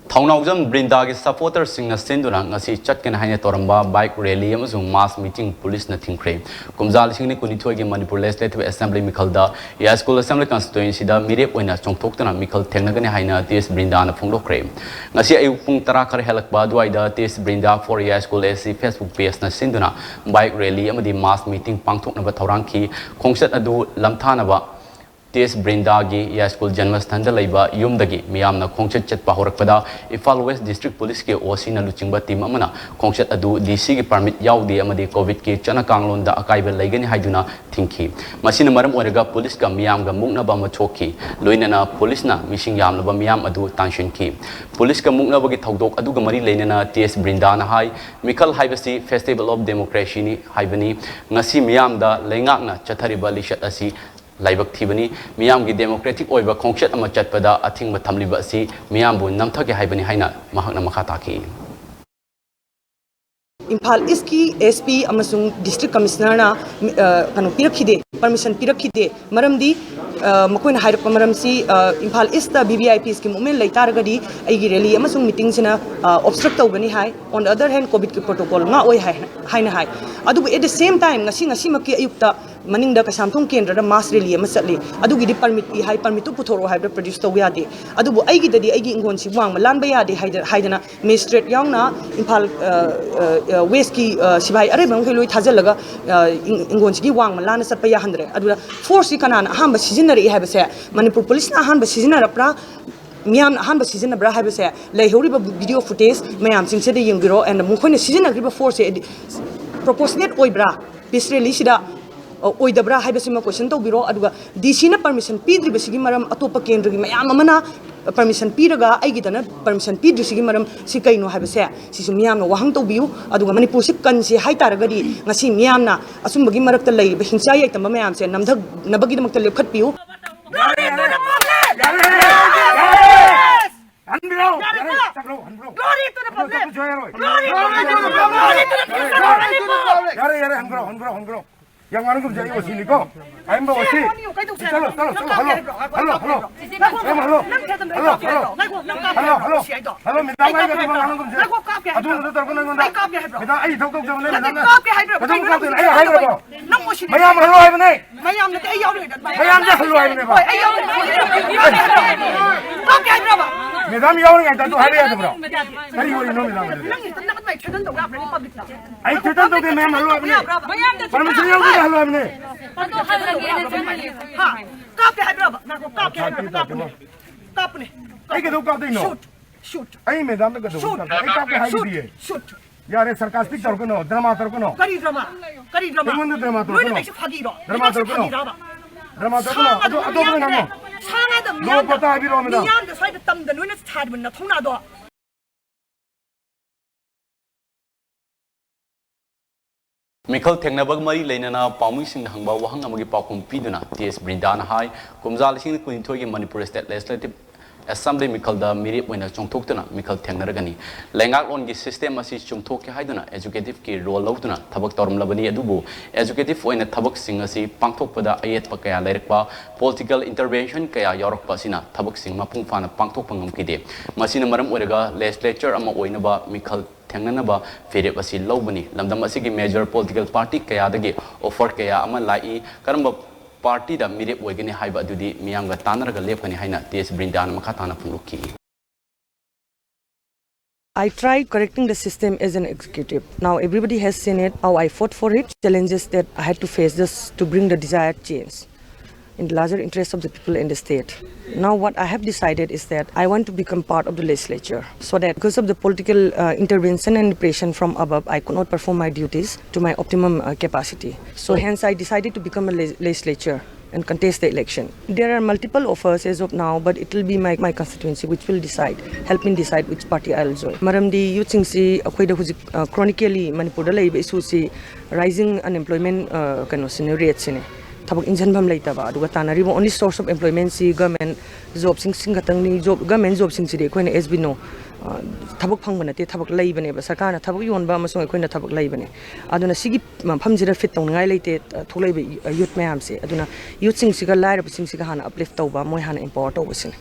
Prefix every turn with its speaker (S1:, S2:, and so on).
S1: Thongnaugjam Brinda ki supporters sing na senduna ngasi chatkan haina toramba bike rally amasung mass meeting police na thingkre kumjal sing ni kunithoi gi Manipur Legislative Assembly mikhalda ya school assembly constituency da mirep oina chongthoktuna mikhal thengnagani haina TS Brinda na phonglokre ngasi ayuk pung 10 khar helakba duaida TS Brinda for ya school AC Facebook page na senduna bike rally amadi mass meeting pangthoknaba thorang ki khongsat adu lamthanaba TS Brinda gi ya school janmasthan laiba yumdagi miyamna khongchat chatpa horakpada Ifal West District Police ke OC na luchingba team amana khongchat adu DC gi permit yaudi amadi COVID ki chana kanglon da akaiba laigani haiduna thingki masina maram oraga police ka miyam ga mukna ba machoki loinana police na mishing yam laba miyam adu tension ki police ka mukna bagi thodok adu ga mari leinana TS Brinda na hai Mikhal haibasi Festival of Democracy ni haibani ngasi miyam da leingak na chathariba lishat asi laibak thibani miyam gi democratic oiba khongchat ama chatpada athing ma thamliba asi miyam bu namthake haibani haina mahakna makha taki
S2: Imphal East ki SP amasung district commissioner na kanu pirakhide permission pirakhide maramdi makoina hairap maramsi Imphal East da BVIPs ki movement laitaragadi aigi rally amasung meeting sina obstruct tawgani hai on the other hand COVID ki protocol nga oi haina hai adu at the same time ngasi maki ayukta maninda kasamthong kendra da mass rally ama chatli adugi di permit pi hai permit tu puthoro haibra produce taw yade adubu aigi dadi aigi ingon si wang malan ba yade haidana magistrate yaungna Imphal West ki sibai are bang kheloi thajalaga ingon si gi wang malan satpa ya handre adu force kanana hamba seasonary haibase Manipur police na hamba seasonary pra miyam ahanba season bra haibase leihori ba video footage mayam singse de yingbiro and mukhoina season agriba force proportionate oibra peace rally sida oidabra haibasima question tawbiro aduga DC na permission pidribasigi maram atopa kendra gi mayam amana permission piraga aigidana permission pidrisigi maram si kaino haibase sisu miyamna wahang tawbiu aduga Manipur si kansi haitaragadi ngasi miyamna asumbagi marakta leiba hingsa yaitamba mayam se namthak nabagi damakta lepkhatpiu
S3: Glory to the public! Glory to the public! Yang mana tu jadi wasi ni ko? Ayam bawa wasi. Hello. Hello, minta mai ke mana tu jadi? Aduh, tu terkena ngunda. Minta ayi thok jangan ni. Betul kau tu ayi ayi berapa? Mayam hello ayi ni. Mayam ni ayi awak. Mayam je hello ayi ni ba. Ayi awak. Kau ayi berapa? Minta mi awak ni ada tu hari ada berapa? Hari awak ni minta. Ayi cerita tu ke mayam hello ayi ni. Permisi yang tu hello ayi ni. Kau ayi berapa? Kau ni. Ayi ke tu kau tu no. Shoot. Ayi मैदान में कदम. एक आपके high दी है. Shoot. यार ये sarcastic तौर को no, drama तौर को नो. करी drama. कौन drama तौर को नो? Drama तौर को नो. Drama तौर को नो. अतो में ना नो. लो पता है भी रो में ना. मियाँ तो साइड तम दनुई ने छाड़ में ना थोड़ा दो.
S1: Mikhal thengnabag mari leinana paumi sing hangba wahang amagi pakum piduna TS Brinda na hai kumjal sing kunithoi gi Manipur State Legislative Assembly Mikhal da mirip oina chongthoktuna Mikhal thengnaragani lengak on gi system asi chongthokke haiduna educative ki role lautuna thabak torumlabani adubu educative oina thabak sing asi pangthokpada ayet pakaya lerekpa political intervention kaya yorokpa sina thabak sing mapung fana pangthokpa ngamkide masina maram oraga legislature ama oina ba Mikhal thengnanaba ferep asi lobani lamdam asi gi major political party kaya dagi offer kaya ama lai karamba party da mirep oigani haiba dudi miyam ga tanaraga lepkani haina TS Brinda na makha tana phungluki
S2: I tried correcting the system as an executive. Now everybody has seen it, how I fought for it, challenges that I had to face this to bring the desired change in the larger interest of the people in the state. Now what I have decided is that I want to become part of the legislature so that because of the political intervention and pressure from above, I could not perform my duties to my optimum capacity. So hence I decided to become a legislature and contest the election. There are multiple offers as of now, but it will be my constituency which will help me decide which party I will join. Maramdi youth sing si akoida huzik chronically Manipur da laiba issue si rising unemployment rate sine. Thabak injan bam laitaba aduga tanaribo only source of employment si government job sing gatangni government job sing si koina SB no thabak phangba nate thabak laibane ba sarkar na thabak yonba amasung koina thabak laibane aduna sigi phamjira fit tongai laite tholaiba youth mayam se aduna youth sing siga lairab sing siga hana uplift tawba moi hana empower tawba sin